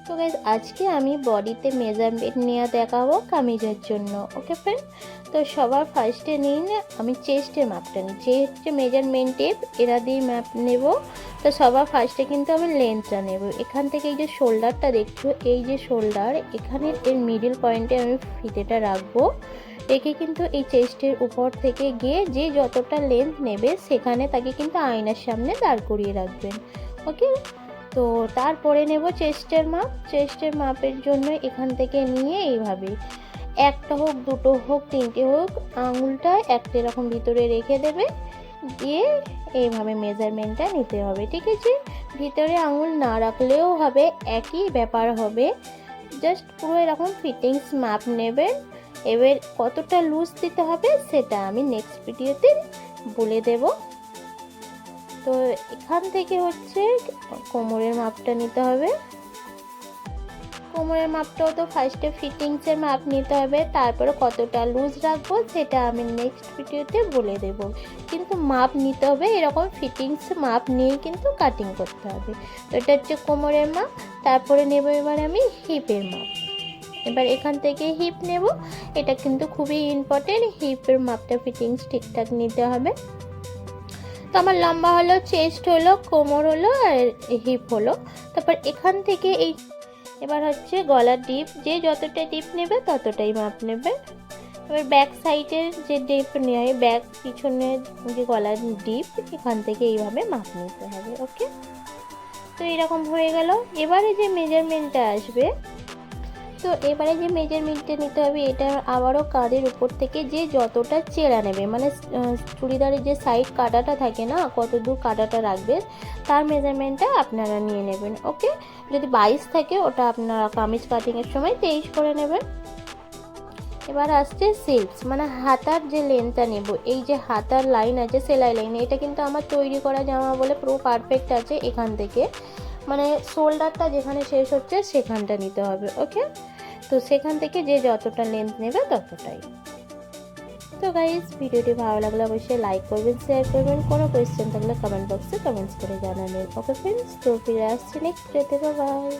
তো গাইজ আজকে আমি বডিতে মেজারমেন্ট নিয়ে দেখাবো কামিজের জন্য। ওকে ফ্রেন্ড, তো সবার ফার্স্টে নিই না আমি চেস্টের মাপটা নিই। চেস্টে মেজারমেন্ট টেপ এরা দিয়ে মাপ নেব। তো সবার ফার্স্টে কিন্তু আমি লেন্থটা নেব। এখান থেকে এই যে শোল্ডারটা দেখছো, এই যে শোল্ডার এখানে এর মিডল পয়েন্টে আমি ফিতেটা রাখবো। রেখে কিন্তু এই চেস্টের উপর থেকে গিয়ে যে যতটা লেন্থ নেবে সেখানে তাকে কিন্তু আয়নার সামনে দাঁড় করিয়ে রাখবেন। ওকে, তো তারপরে নেব চেস্টের মাপ। চেস্টের মাপের জন্য এখান থেকে নিয়ে এইভাবে একটা হোক, দুটো হোক, তিনটে হোক, আঙুলটা একটা এরকম ভিতরে রেখে দেবে, দিয়ে এইভাবে মেজারমেন্টটা নিতে হবে। ঠিক আছে, ভিতরে আঙুল না রাখলেও হবে, একই ব্যাপার হবে। জাস্ট পুরো এরকম ফিটিংস মাপ নেবেন। এবার কতটা লুজ দিতে হবে সেটা আমি নেক্সট ভিডিওতে বলে দেব। তো এখান থেকে হচ্ছে কোমরের মাপটা নিতে হবে। কোমরের মাপটাও তো ফার্স্টে ফিটিংসের মাপ নিতে হবে, তারপরে কতটা লুজ রাখবো সেটা আমি নেক্সট ভিডিওতে বলে দেব। কিন্তু মাপ নিতে হবে, এরকম ফিটিংস মাপ নিয়ে কিন্তু কাটিং করতে হবে। তো এটা হচ্ছে কোমরের মাপ। তারপরে নেব এবার আমি হিপের মাপ। এবার এখান থেকে হিপ নেব, এটা কিন্তু খুবই ইম্পর্টেন্ট। হিপের মাপটা ফিটিংস ঠিকঠাক নিতে হবে। তো আমার লম্বা হলো, চেস্ট হলো, কোমর হলো আর হিপ হলো। তারপর এখান থেকে এই এবার হচ্ছে গলার ডিপ, যে যতটা ডিপ নেবে ততটাই মাপ নেবে। এবার ব্যাক সাইডের যে ডিপ নেয়, ব্যাক পিছনের যে গলার ডিপ, এখান থেকে এইভাবে মাপ নিতে হবে। ওকে, তো এরকম হয়ে গেল। এবারে যে মেজারমেন্টটা আসবে, তো এবারে যে মেজারমেন্টটা নিতে হবে, এটা আবারও কাঁধের উপর থেকে যে যতটা চেরা নেবে, মানে চুড়িদারের যে সাইড কাটাটা থাকে না, কত দূর কাটাটা রাখবে তার মেজারমেন্টটা আপনারা নিয়ে নেবেন। ওকে, যদি 22 থাকে ওটা আপনারা কামিজ কাটিংয়ের সময় 23 করে নেবেন। এবার আসছে স্লিভস, মানে হাতার যে লেন্থটা নেব। এই যে হাতার লাইন আছে, সেলাই লাইন, এটা কিন্তু আমার তৈরি করা জামা বলে পুরো পারফেক্ট আছে। এখান থেকে মানে শোল্ডারটা যেখানে শেষ হচ্ছে সেখানটা নিতে হবে। ওকে, তো সেখান থেকে যে যতটা লেন্থ নেবে ততটাই। তো গাইস, ভিডিওটি ভালো লাগলে অবশ্যই লাইক করবেন, শেয়ার করবেন। কোনো কোয়েশ্চেন থাকলে কমেন্ট বক্সে কমেন্টস করে জানাবেন। ওকে ফ্রেন্ডস, তো ফিরে আসছি নেক্সট ভিডিওতে। বাই।